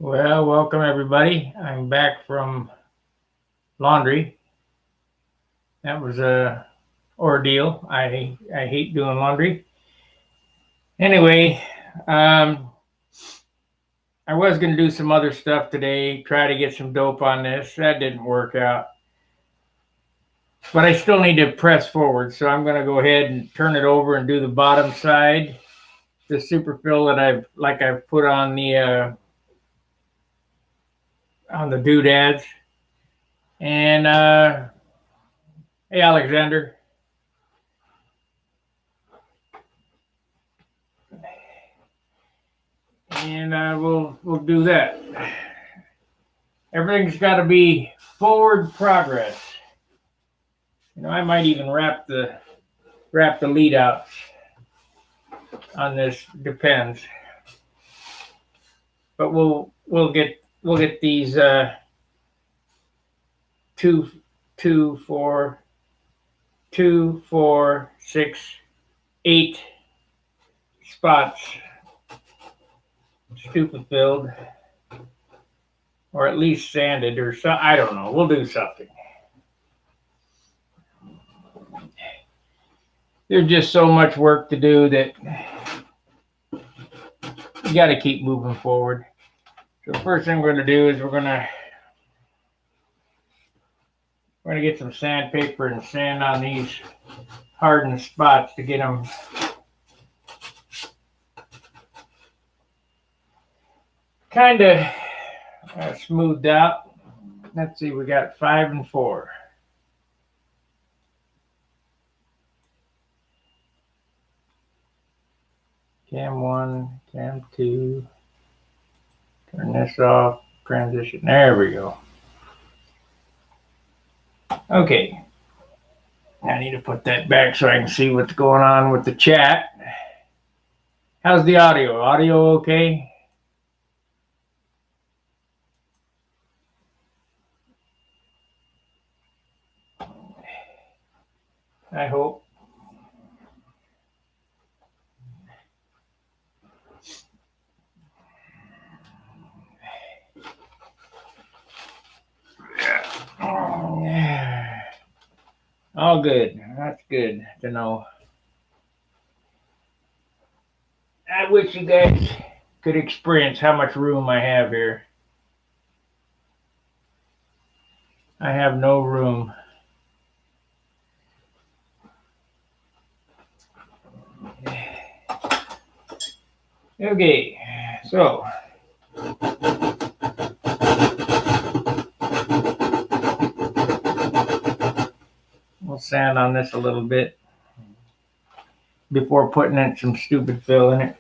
Well, welcome everybody. I'm back from laundry. That was a ordeal. I hate doing laundry. Anyway, um, I was going to do some other stuff today, try to get some dope on this. That didn't work out. But I still need to press forward, so I'm going to go ahead and turn it over and do the bottom side, the superfill that I've put on the doodads. And hey, Alexander. And we'll do that. Everything's got to be forward progress. I might even wrap the lead out on this. Depends. But we'll get these 8 spots stupid filled, or at least sanded, or so. I don't know. We'll do something. There's just so much work to do that you got to keep moving forward. So the first thing we're going to do is we're going to get some sandpaper and sand on these hardened spots to get them kind of smoothed out. Let's see, we got 5 and 4. Cam 1, cam 2. Turn this off, transition. There we go. Okay. I need to put that back so I can see what's going on with the chat. How's the audio? Audio okay? I hope. All good. That's good to know. I wish you guys could experience how much room I have here. I have no room. Okay, so we'll sand on this a little bit before putting in some stupid fill in it.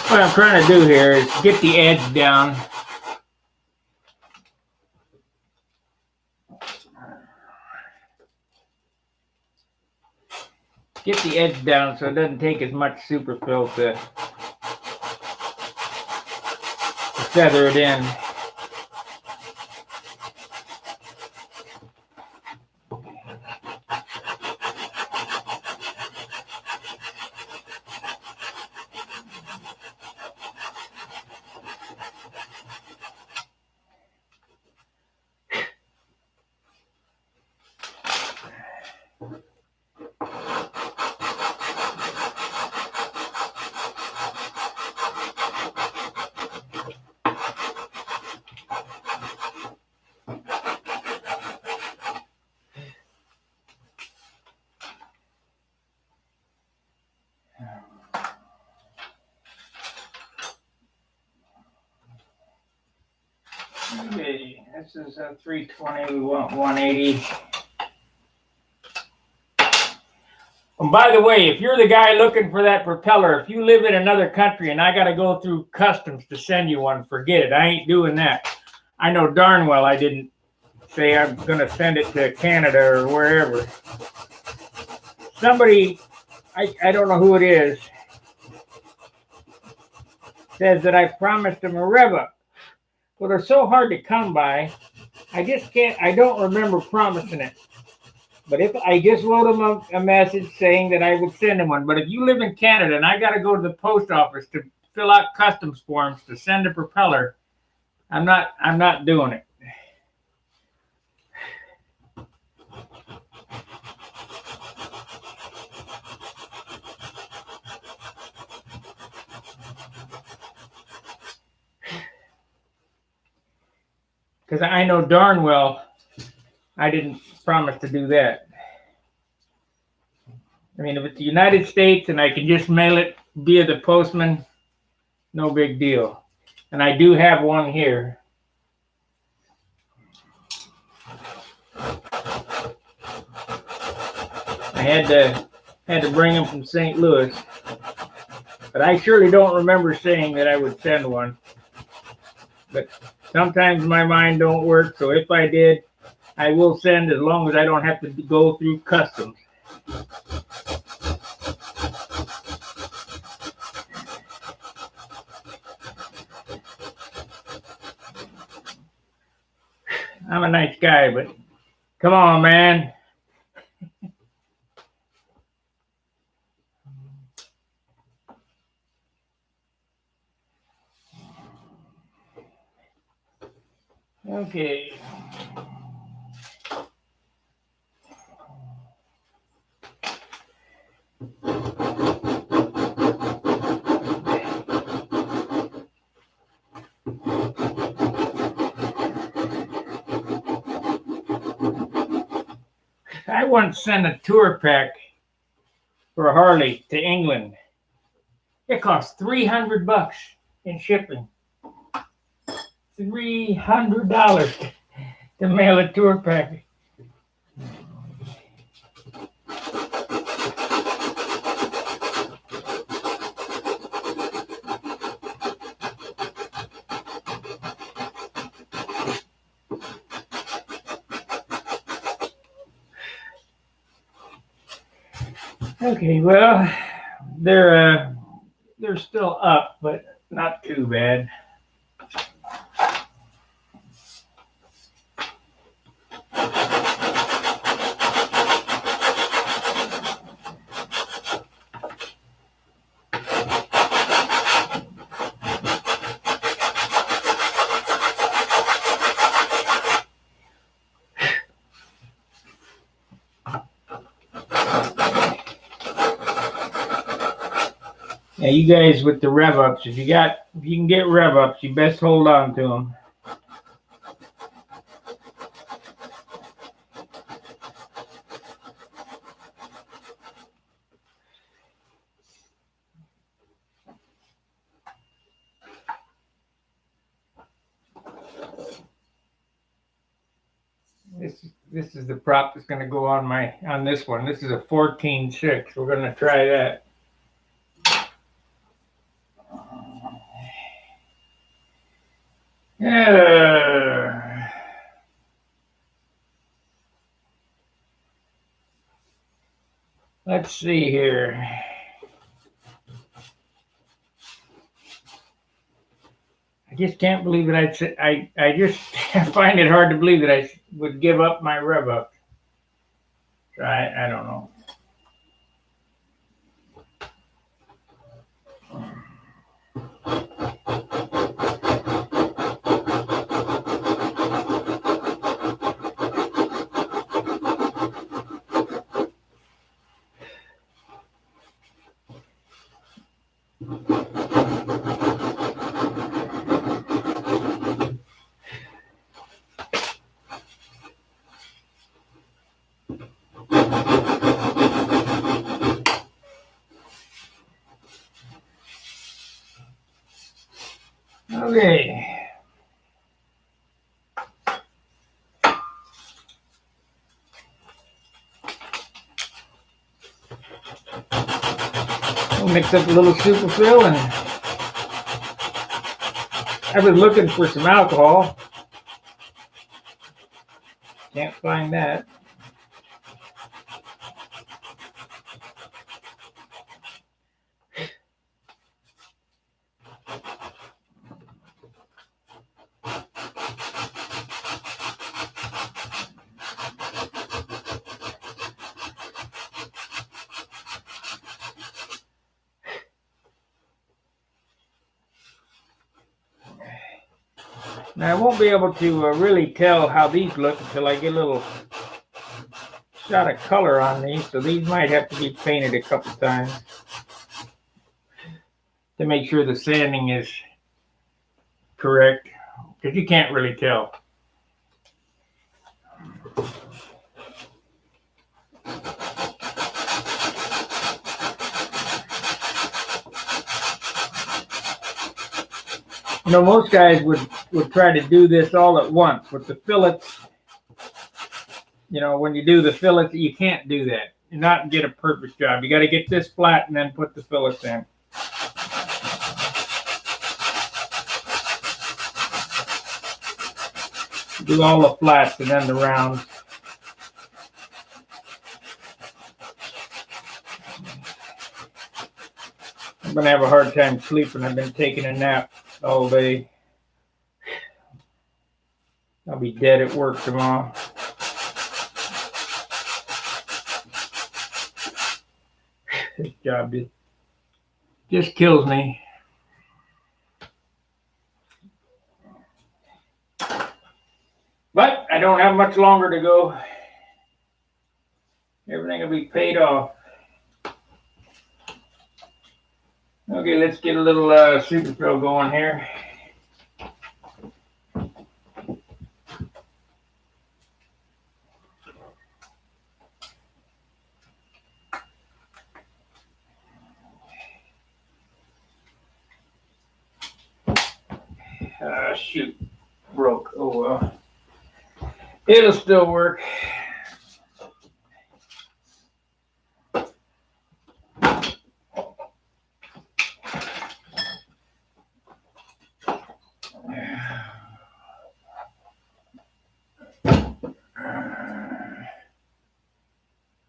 What I'm trying to do here is get the edge down. Get the edge down so it doesn't take as much superfill to feather it in. Okay, this is a 320. We want 180. And by the way, if you're the guy looking for that propeller, if you live in another country and I got to go through customs to send you one, forget it. I ain't doing that. I know darn well I didn't say I'm going to send it to Canada or wherever. Somebody, I don't know who it is, says that I promised them a rev up. Well, they're so hard to come by. I just can't, I don't remember promising it. But if I just wrote them a message saying that I would send them one. But if you live in Canada and I got to go to the post office to fill out customs forms to send a propeller, I'm not doing it. Because I know darn well I didn't promise to do that. I mean, if it's the United States and I can just mail it via the postman, no big deal. And I do have one here. I had to bring him from St. Louis. But I surely don't remember saying that I would send one. But sometimes my mind don't work, so if I did, I will send as long as I don't have to go through customs. I'm a nice guy, but come on, man. Okay. I once sent a tour pack for a Harley to England. It cost $300 in shipping. $300 to mail a tour pack. Okay, well, they're still up, but not too bad. Yeah, you guys with the rev ups, if you can get rev ups, you best hold on to them. This is the prop that's going to go on this one. This is a 14.6. We're going to try that. Yeah. Let's see here. I just can't believe that I just find it hard to believe that I would give up my rev up. So I don't know. Okay. We'll mix up a little superfill, and I was looking for some alcohol. Can't find that. Now I won't be able to really tell how these look until I get a little shot of color on these, so these might have to be painted a couple times to make sure the sanding is correct, because you can't really tell. You know, most guys would try to do this all at once with the fillets. You know, when you do the fillets, you can't do that. You're not get a perfect job. You got to get this flat and then put the fillets in. Do all the flats and then the rounds. I'm going to have a hard time sleeping. I've been taking a nap all day. I'll be dead at work tomorrow. This job just kills me. But I don't have much longer to go. Everything will be paid off. Okay, let's get a little superfill going here. Shoot, broke. Oh well. It'll still work.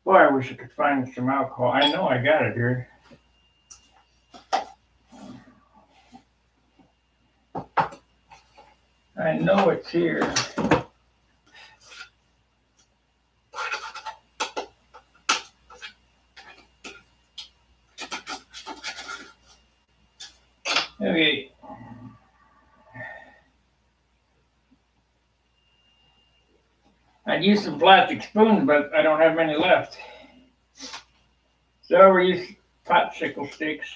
Boy, I wish I could find some alcohol. I know I got it here. I know it's here. Okay. I'd use some plastic spoons, but I don't have many left. So we use popsicle sticks.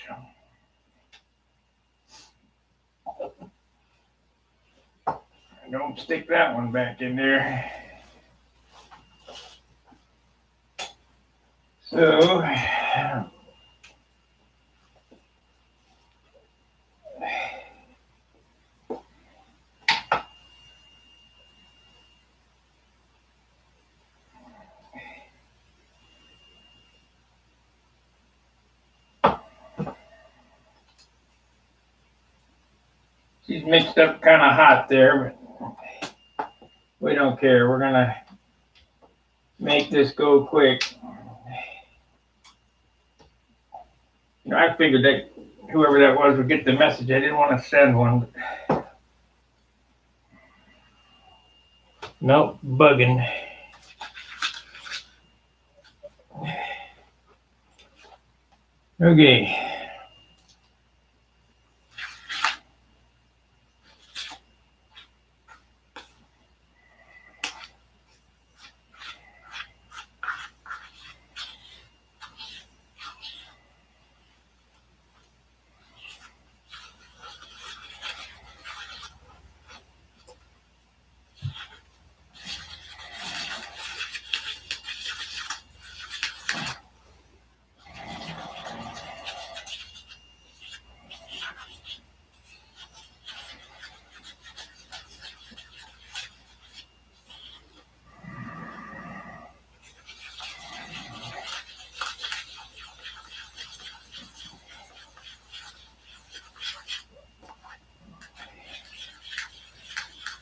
Don't stick that one back in there. So she's mixed up kind of hot there, but we don't care. We're gonna make this go quick. You know, I figured that whoever that was would get the message. I didn't want to send one. But nope, bugging. Okay.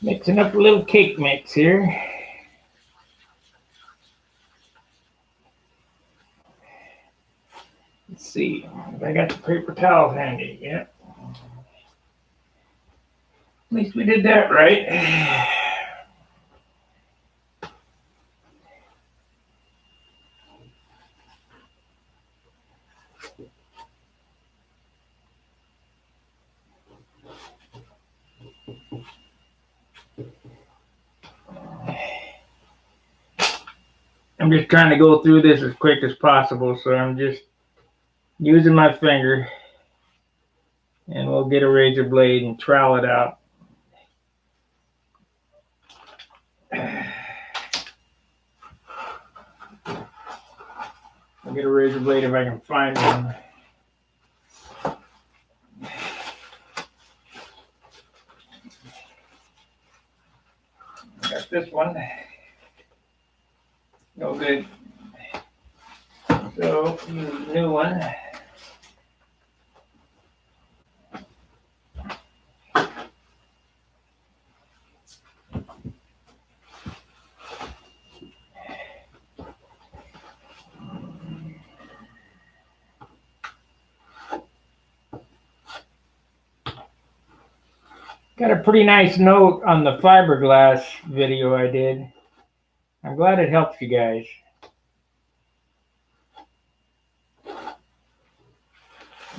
Mixing up a little cake mix here. Let's see. I got the paper towels handy. Yeah. At least we did that right. I'm just trying to go through this as quick as possible, so I'm just using my finger, and we'll get a razor blade and trowel it out. I'll get a razor blade if I can find one. Got this one. No good. So, use a new one. Got a pretty nice note on the fiberglass video I did. I'm glad it helps you guys. You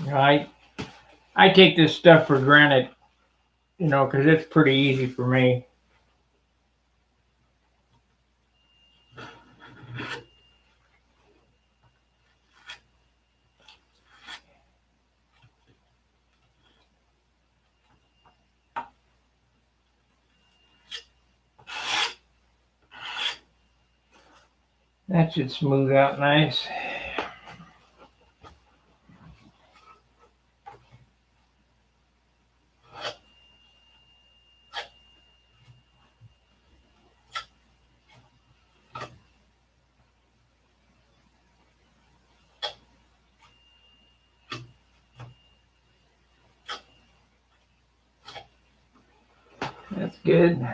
know, I take this stuff for granted, you know, because it's pretty easy for me. That should smooth out nice. That's good.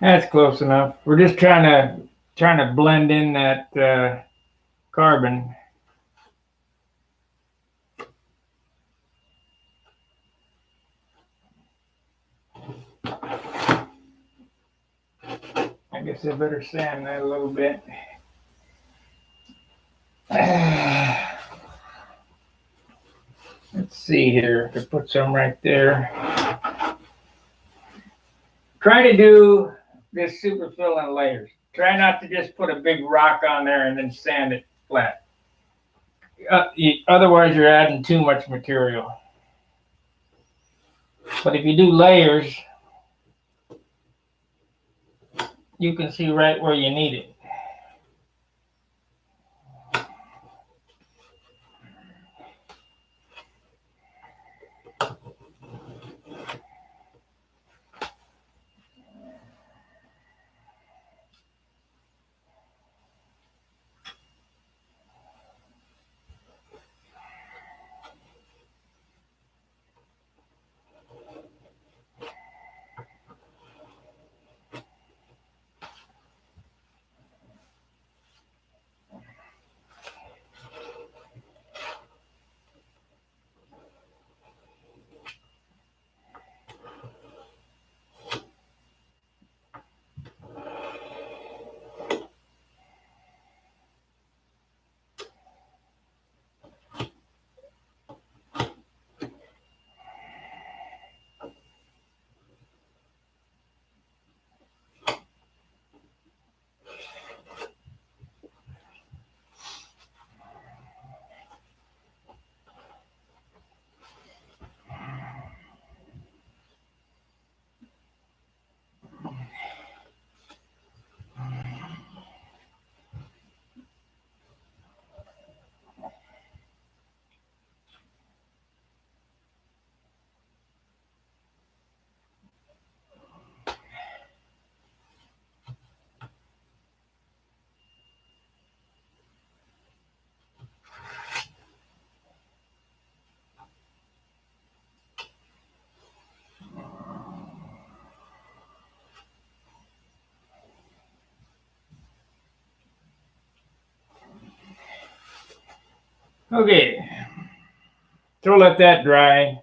That's close enough. We're just trying to blend in that carbon. I guess I better sand that a little bit. Let's see here. I could put some right there. Try to do this super fill in layers. Try not to just put a big rock on there and then sand it flat. Otherwise, you're adding too much material. But if you do layers, you can see right where you need it. Okay, so let that dry.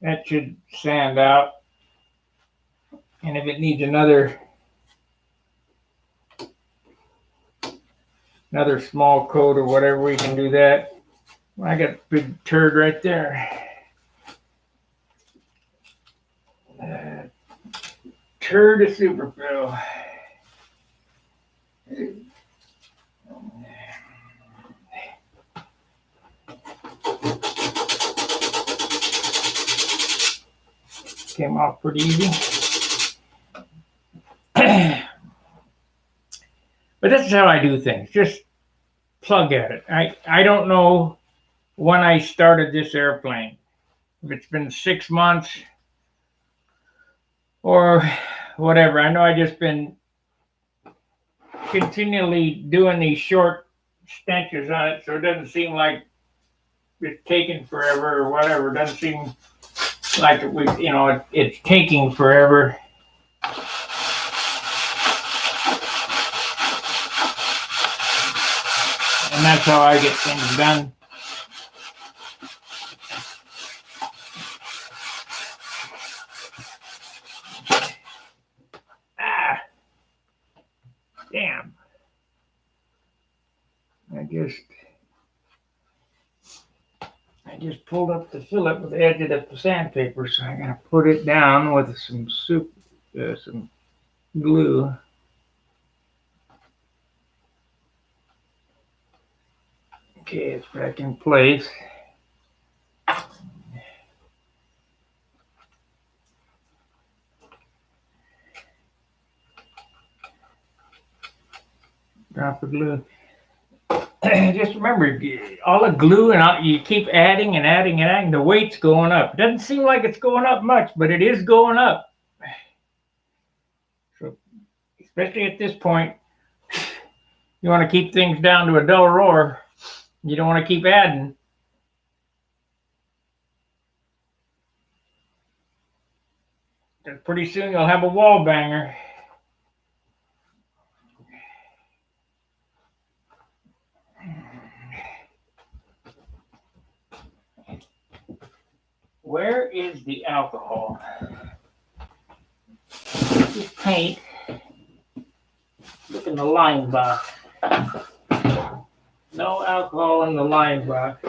That should sand out. And if it needs another small coat or whatever, we can do that. I got a big turd right there. Turd of superfill. Came off pretty easy. But this is how I do things. Just plug at it. I don't know when I started this airplane. If it's been 6 months or whatever. I know I just been continually doing these short stenches on it, so it doesn't seem like it's taking forever or whatever. It doesn't seem like it's taking forever. And that's how I get things done. Damn. I just pulled up the fillet with the edge of the sandpaper, so I gotta put it down with some some glue. Okay, it's back in place. Drop the glue. Just remember, all the glue and you keep adding and adding and adding, the weight's going up. It doesn't seem like it's going up much, but it is going up. So, especially at this point, you want to keep things down to a dull roar. You don't want to keep adding. Pretty soon you'll have a wall banger. Where is the alcohol? Just paint. Look in the line box. No alcohol in the line box.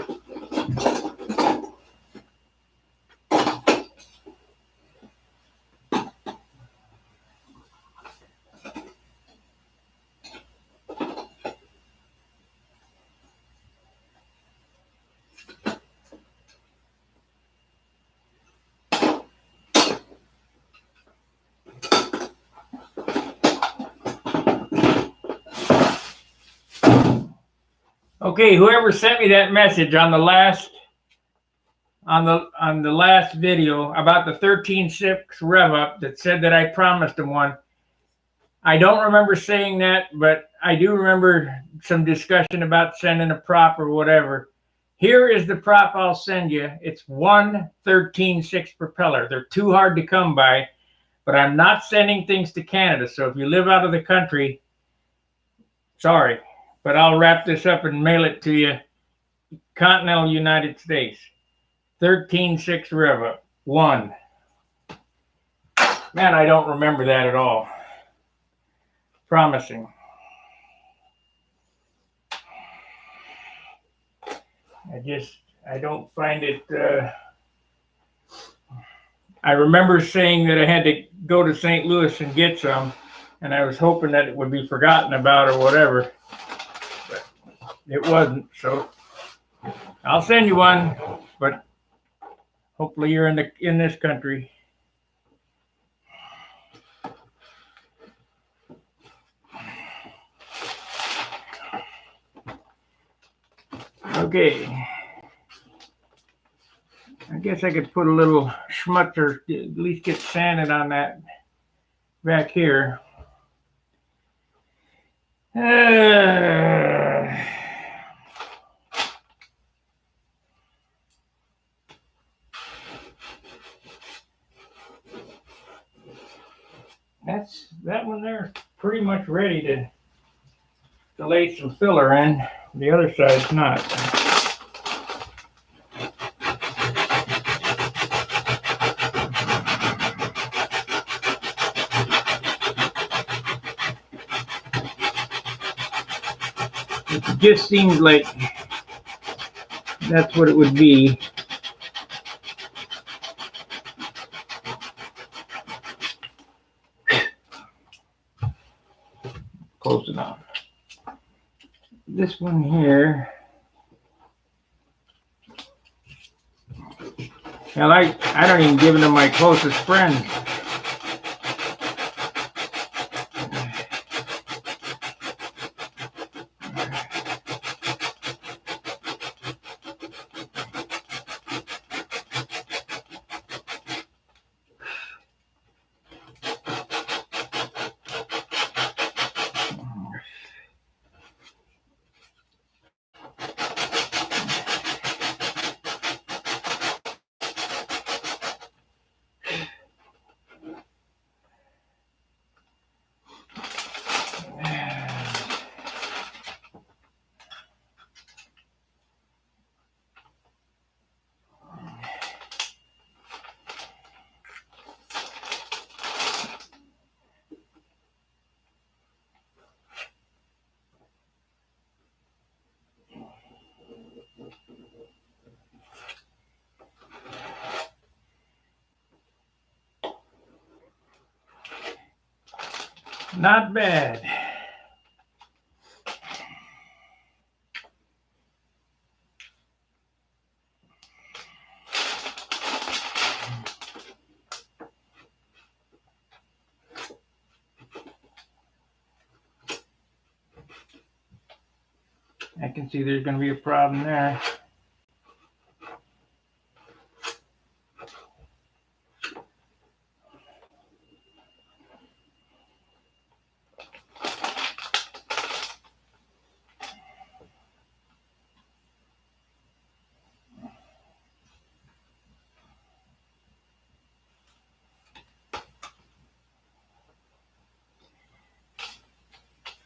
Okay, whoever sent me that message on the last video about the 13.6 rev up that said that I promised him one. I don't remember saying that, but I do remember some discussion about sending a prop or whatever. Here is the prop I'll send you. It's one 13.6 propeller. They're too hard to come by, but I'm not sending things to Canada. So if you live out of the country, sorry. But I'll wrap this up and mail it to you. Continental United States. 13.6 rev up. One. Man, I don't remember that at all. Promising. I don't find it. I remember saying that I had to go to St. Louis and get some, and I was hoping that it would be forgotten about or whatever. It wasn't, so I'll send you one, but hopefully you're in this country. Okay. I guess I could put a little schmutzer, at least get sanded on that back here. That one there pretty much ready to lay some filler in. The other side's not. It just seems like that's what it would be. Close enough. This one here, hell, I don't even give it to my closest friends. Not bad. I can see there's going to be a problem there.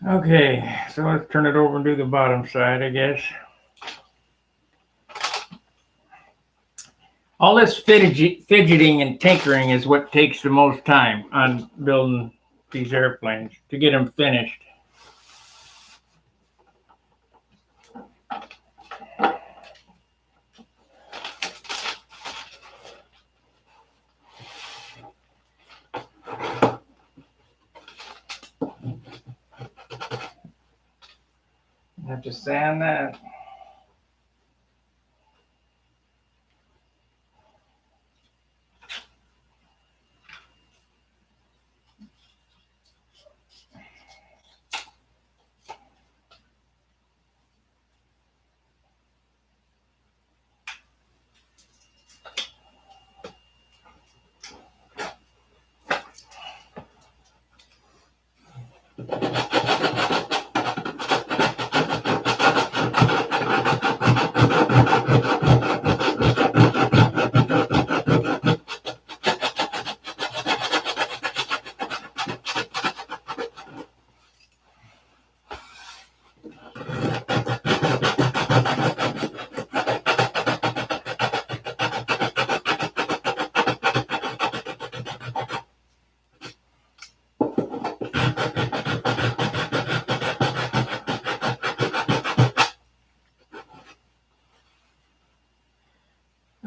Okay, so let's turn it over and do the bottom side, I guess. All this fidgeting and tinkering is what takes the most time on building these airplanes to get them finished. I have to sand that.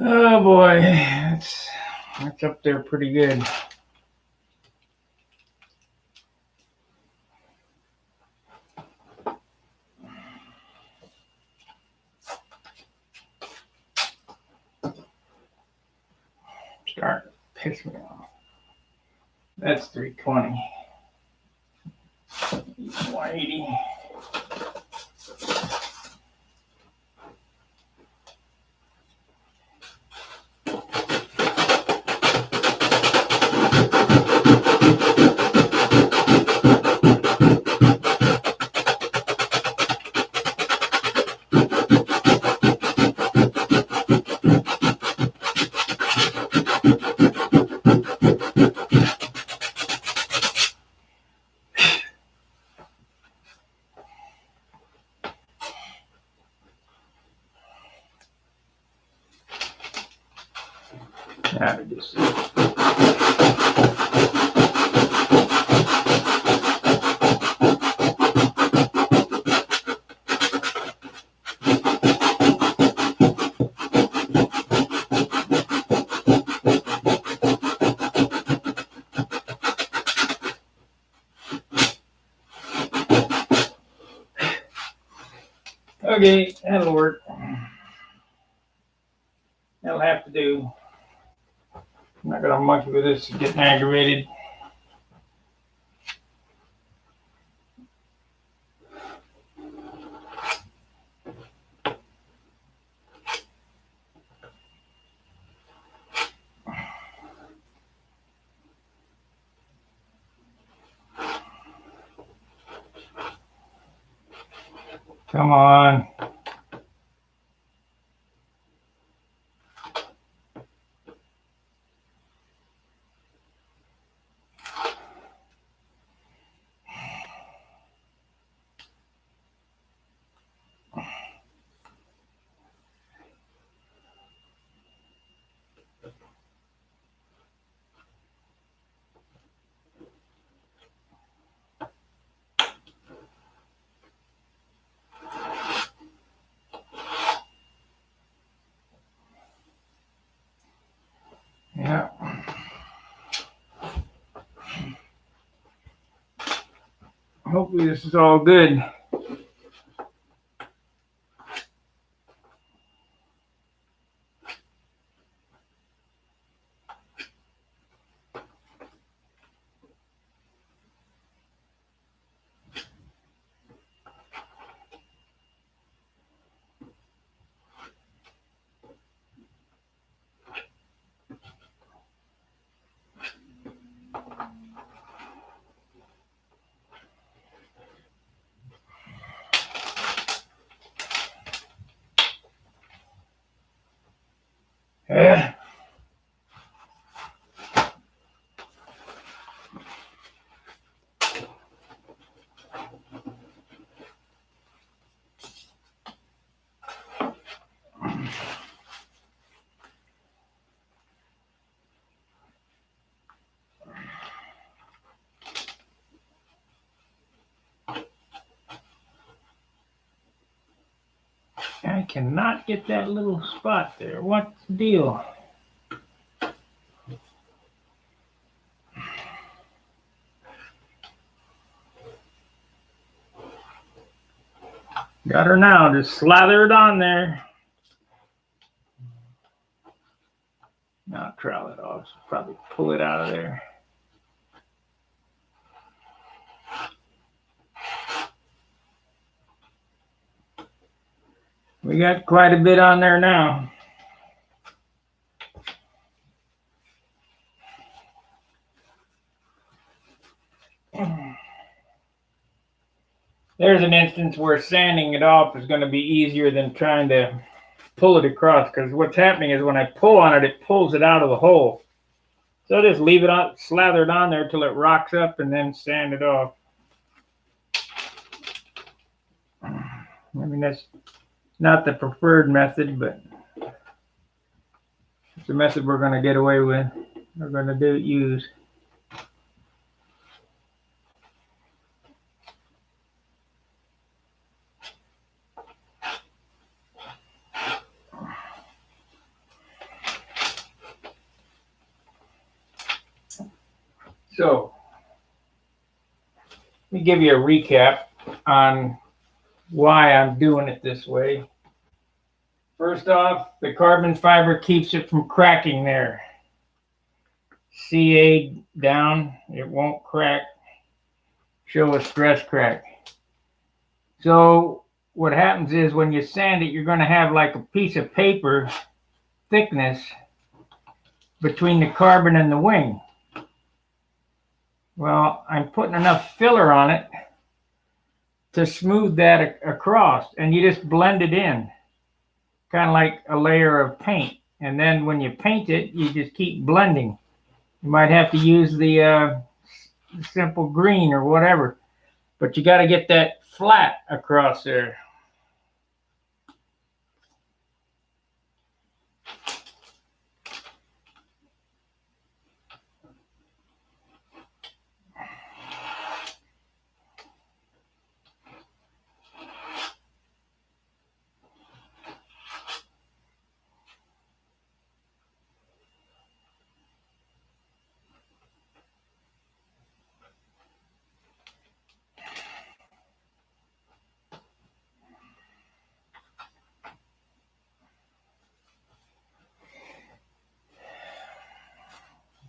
Oh boy, that's up there pretty good. Starting to piss me off. That's 320. 180. Now to just Okay, that'll work. That'll have to do. I'm not gonna monkey with this, getting aggravated. Come on. Yeah. Hopefully this is all good. Yeah. I cannot get that little spot there. What's the deal? Got her now. Just slather it on there. Now trowel it off. Probably pull it out of there. We got quite a bit on there now. There's an instance where sanding it off is going to be easier than trying to pull it across, because what's happening is when I pull on it, it pulls it out of the hole. So just leave it on, slather it on there till it rocks up, and then sand it off. I mean, that's not the preferred method, but it's the method we're going to get away with. We're going to use. So, let me give you a recap on why I'm doing it this way. First off, the carbon fiber keeps it from cracking there. CA down, it won't crack. Show a stress crack. So what happens is when you sand it, you're going to have like a piece of paper thickness between the carbon and the wing. Well, I'm putting enough filler on it to smooth that across, and you just blend it in, kind of like a layer of paint. And then when you paint it, you just keep blending. You might have to use the simple green or whatever, but you got to get that flat across there.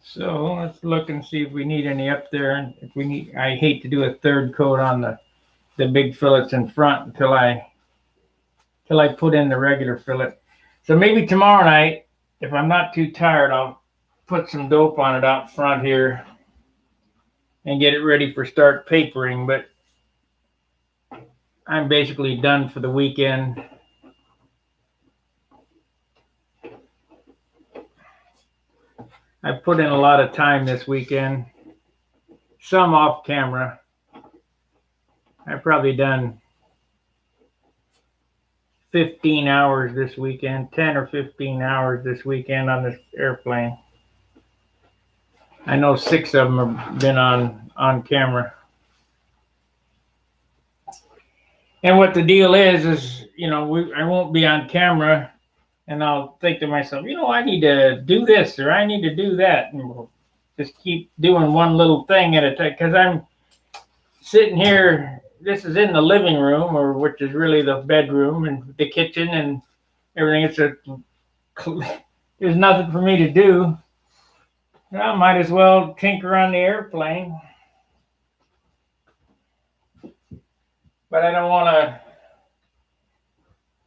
So let's look and see if we need any up there. And if we need, I hate to do a third coat on the big fillets in front until I put in the regular fillet. So maybe tomorrow night, if I'm not too tired, I'll put some dope on it out front here and get it ready for start papering. But I'm basically done for the weekend. I put in a lot of time this weekend, some off camera. I've probably done 15 hours this weekend, 10 or 15 hours this weekend on this airplane. I know 6 of them have been on camera. And what the deal is I won't be on camera, and I'll think to myself, I need to do this or I need to do that, and we'll just keep doing one little thing at a time. Because I'm sitting here. This is in the living room, or which is really the bedroom and the kitchen and everything. There's nothing for me to do. I might as well tinker on the airplane. But I don't want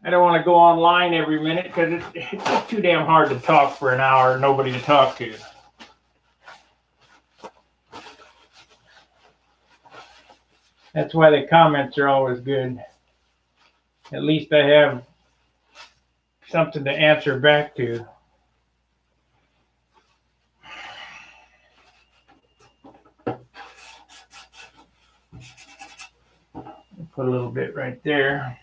to go online every minute because it's just too damn hard to talk for an hour, nobody to talk to. That's why the comments are always good. At least I have something to answer back to. Put a little bit right there.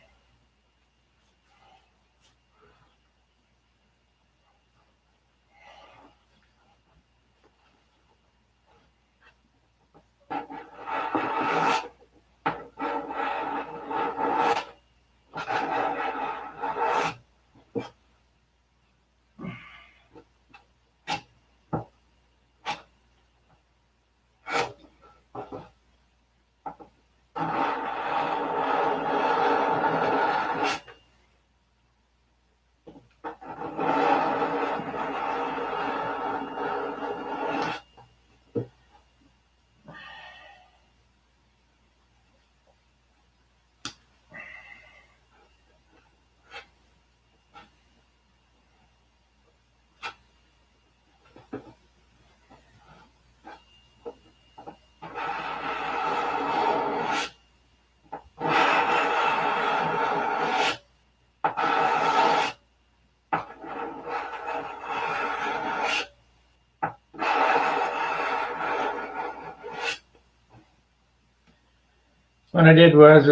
What I did was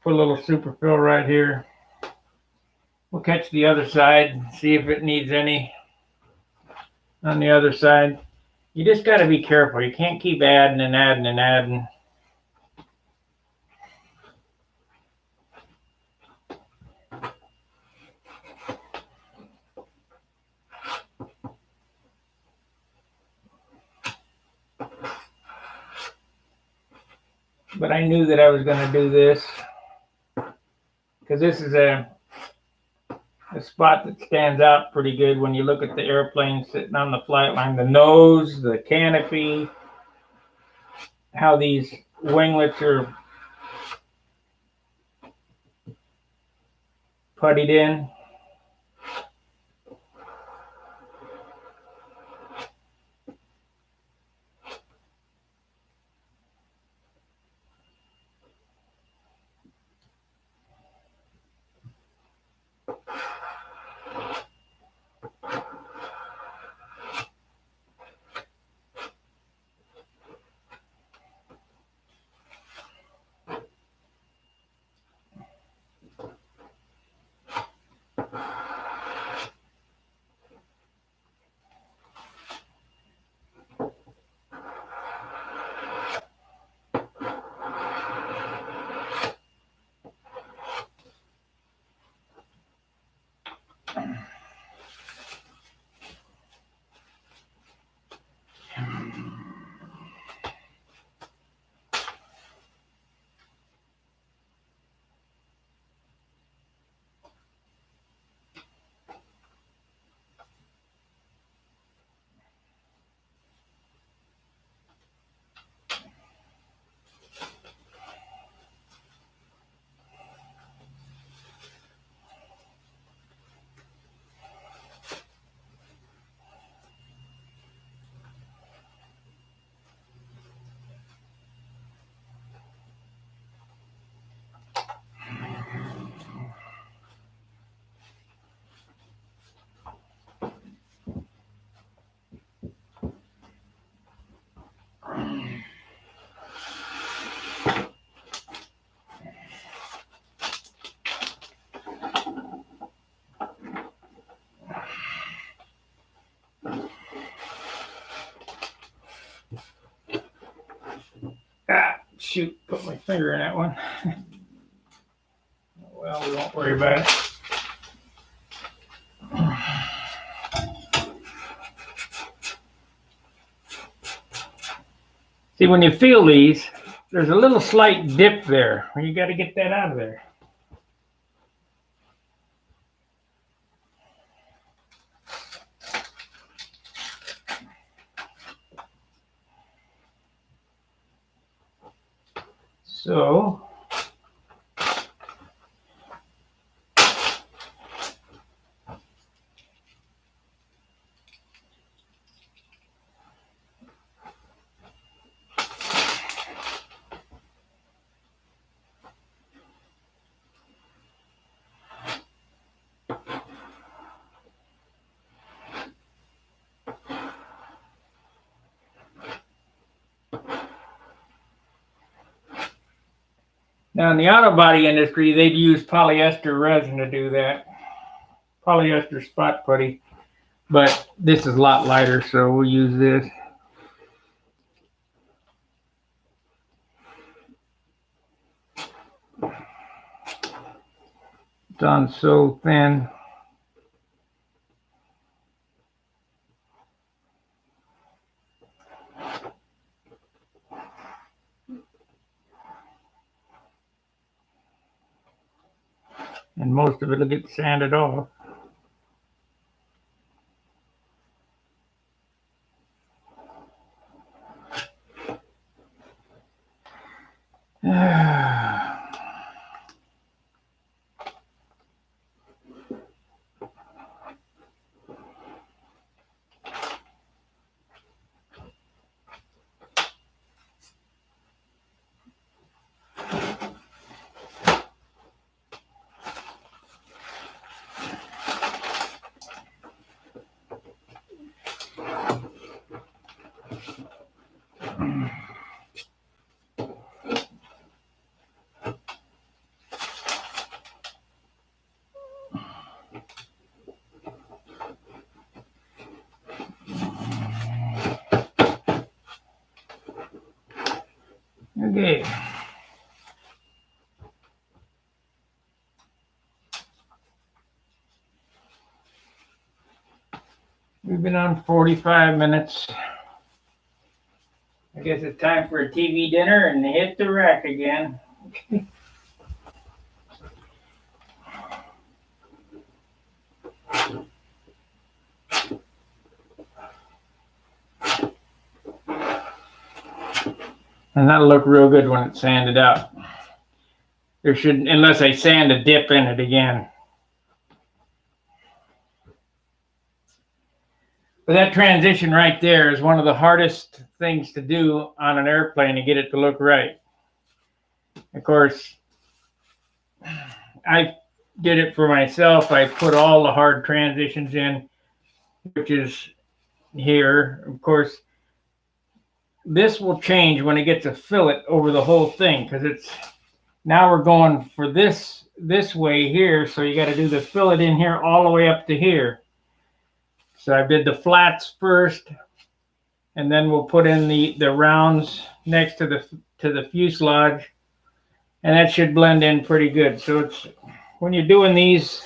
put a little superfill right here. We'll catch the other side, see if it needs any on the other side. You just got to be careful. You can't keep adding and adding and adding. But I knew that I was going to do this because this is a spot that stands out pretty good when you look at the airplane sitting on the flight line. The nose, the canopy, how these winglets are puttied in. shoot, put my finger in that one. Well, we won't worry about it. See, when you feel these, there's a little slight dip there. You got to get that out of there. So, now in the auto body industry, they'd use polyester resin to do that. Polyester spot putty. But this is a lot lighter, so we'll use this. It's on so thin. And most of it will get sanded off. Okay. We've been on 45 minutes. I guess it's time for a TV dinner and hit the rack again. And that'll look real good when it's sanded out. There shouldn't, unless I sand a dip in it again. But that transition right there is one of the hardest things to do on an airplane to get it to look right. Of course, I did it for myself. I put all the hard transitions in, which is here. Of course, this will change when it gets a fillet over the whole thing, because it's now we're going for this way here, so you got to do the fillet in here all the way up to here. So I did the flats first, and then we'll put in the rounds next to the fuselage, and that should blend in pretty good. So it's when you're doing these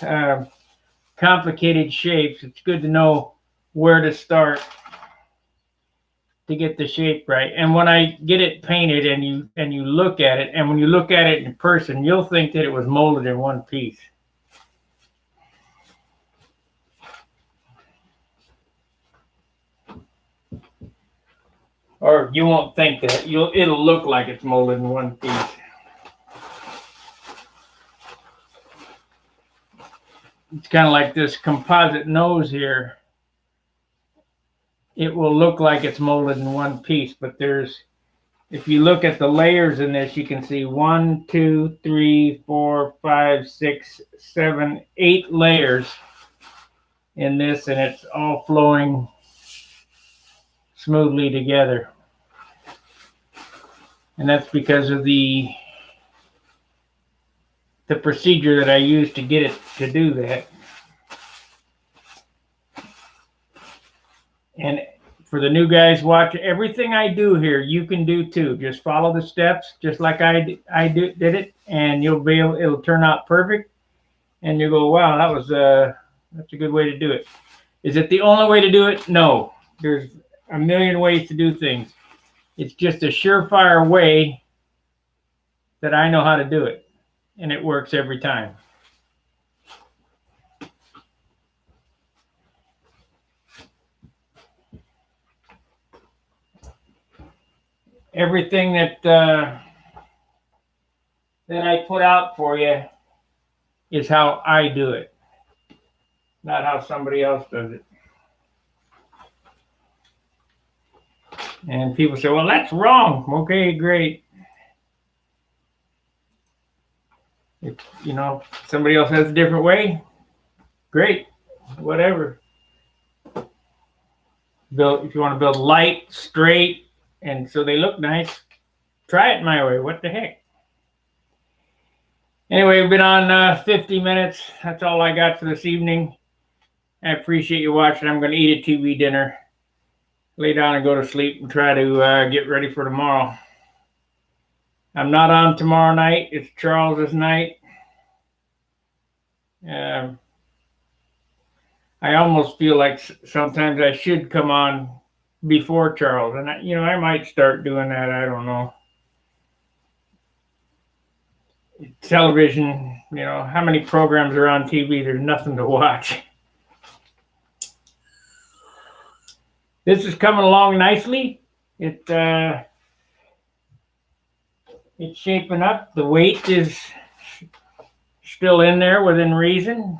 complicated shapes, it's good to know where to start to get the shape right. And when I get it painted and you look at it, and when you look at it in person, you'll think that it was molded in one piece. Or you won't think that. It'll look like it's molded in one piece. It's kind of like this composite nose here. It will look like it's molded in one piece, but if you look at the layers in this, you can see 1, 2, 3, 4, 5, 6, 7, 8 layers in this, and it's all flowing smoothly together. And that's because of the procedure that I used to get it to do that. And for the new guys watch, everything I do here, you can do too. Just follow the steps, just like I did it, and it'll turn out perfect. And you go, wow, that's a good way to do it. Is it the only way to do it? No. There's a million ways to do things. It's just a surefire way that I know how to do it, and it works every time. Everything that I put out for you is how I do it, not how somebody else does it. And people say, well, that's wrong. Okay, great. If, somebody else has a different way, great, whatever. If you want to build light, straight, and so they look nice, try it my way. What the heck? Anyway, we've been on 50 minutes. That's all I got for this evening. I appreciate you watching. I'm going to eat a TV dinner, lay down and go to sleep, and try to get ready for tomorrow. I'm not on tomorrow night. It's Charles's night. I almost feel like sometimes I should come on before Charles, and I might start doing that. I don't know. Television, how many programs are on TV? There's nothing to watch. This is coming along nicely. It's shaping up. The weight is still in there within reason.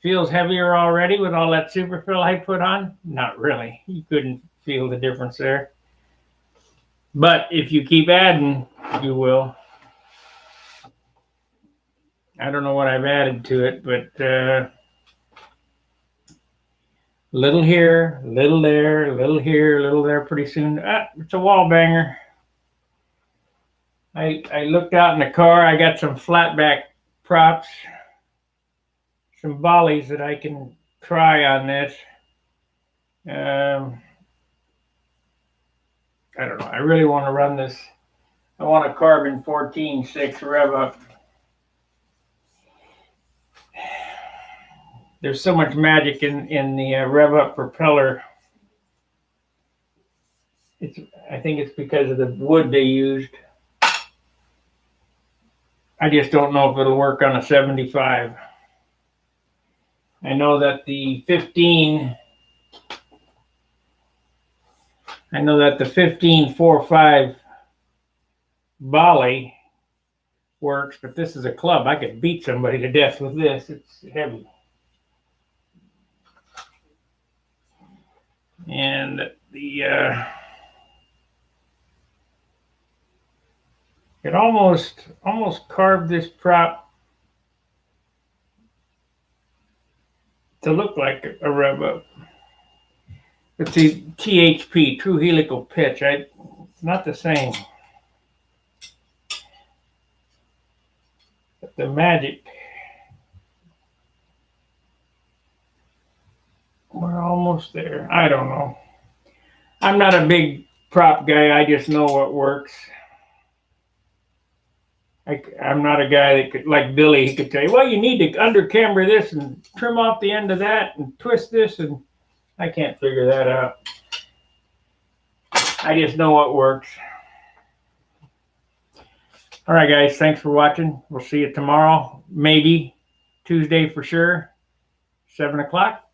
Feels heavier already with all that superfill I put on. Not really. You couldn't feel the difference there. But if you keep adding, you will. I don't know what I've added to it, but little here, little there, little here, little there. Pretty soon, it's a wall banger. I looked out in the car. I got some flatback props, some volleys that I can try on this. I don't know. I really want to run this. I want a carbon 14.6 rev up. There's so much magic in the rev up propeller. I think it's because of the wood they used. I just don't know if it'll work on a 75. I know that the 15.45 volley works, but this is a club. I could beat somebody to death with this. It's heavy. And it almost carved this prop to look like a rev up. It's the THP, true helical pitch. It's not the same. But the magic. We're almost there. I don't know. I'm not a big prop guy. I just know what works. I'm not a guy that could, like Billy, he could tell you, well, you need to under camber this and trim off the end of that and twist this, and I can't figure that out. I just know what works. All right, guys, thanks for watching. We'll see you tomorrow, maybe Tuesday for sure, 7 o'clock.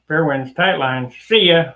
Fair winds, tight lines. See ya.